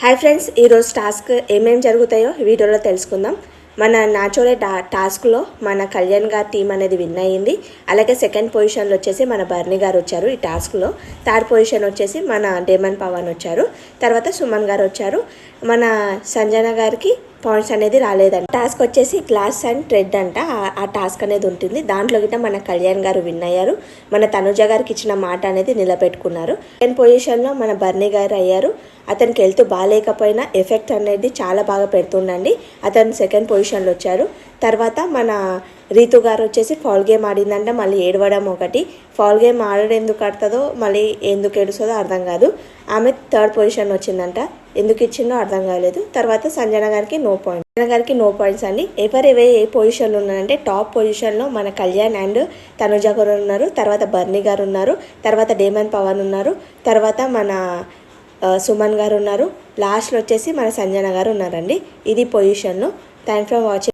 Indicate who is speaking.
Speaker 1: Hi friends, ఈరోజు task ఏమేమి జరుగుతాయో వీడియోలో తెలుసుకుందాం. మన నాచోరే టాస్క్లో మన కళ్యాణ్ గారి టీం అనేది విన్ అయ్యింది. అలాగే సెకండ్ పొజిషన్లో వచ్చేసి మన బర్నీ గారు వచ్చారు ఈ టాస్క్లో. థర్డ్ పొజిషన్ వచ్చేసి మన డేమన్ పవన్ వచ్చారు. తర్వాత సుమన్ గారు వచ్చారు. మన సంజన గారికి పాయింట్స్ అనేది రాలేదంట. టాస్క్ వచ్చేసి గ్లాస్ అండ్ థ్రెడ్ అంట. ఆ టాస్క్ అనేది ఉంటుంది. దాంట్లో గిట్ట మన కళ్యాణ్ గారు విన్ అయ్యారు. మన తనుజ గారికి ఇచ్చిన మాట అనేది నిలబెట్టుకున్నారు. సెకండ్ పొజిషన్లో మన బర్నీ గారు అయ్యారు. అతనికి హెల్త్ బాగాలేకపోయినా ఎఫెక్ట్ అనేది చాలా బాగా పెడుతుండండి. అతను సెకండ్ పొజిషన్లో వచ్చారు. తర్వాత మన రీతు గారు వచ్చేసి ఫాల్ గేమ్ ఆడిందంట. మళ్ళీ ఏడవడం ఒకటి. ఫాల్ గేమ్ ఆడడం ఎందుకు ఆడుతుందో మళ్ళీ ఎందుకు ఏడుస్తుందో అర్థం కాదు. ఆమె థర్డ్ పొజిషన్ వచ్చిందంట. ఎందుకు ఇచ్చిందో అర్థం కాలేదు. తర్వాత సంజన గారికి నో పాయింట్స్. సంజన గారికి నో పాయింట్స్ అండి. ఎవరు ఏ పొజిషన్లో ఉన్నారంటే టాప్ పొజిషన్లో మన కళ్యాణ్ అండ్ తనుజ గారు ఉన్నారు. తర్వాత బర్నీ గారు ఉన్నారు. తర్వాత డేమన్ పవన్ ఉన్నారు. తర్వాత మన సుమన్ గారు ఉన్నారు. లాస్ట్లో వచ్చేసి మన సంజన గారు ఉన్నారండి. ఇది పొజిషన్లో. Thanks for watching.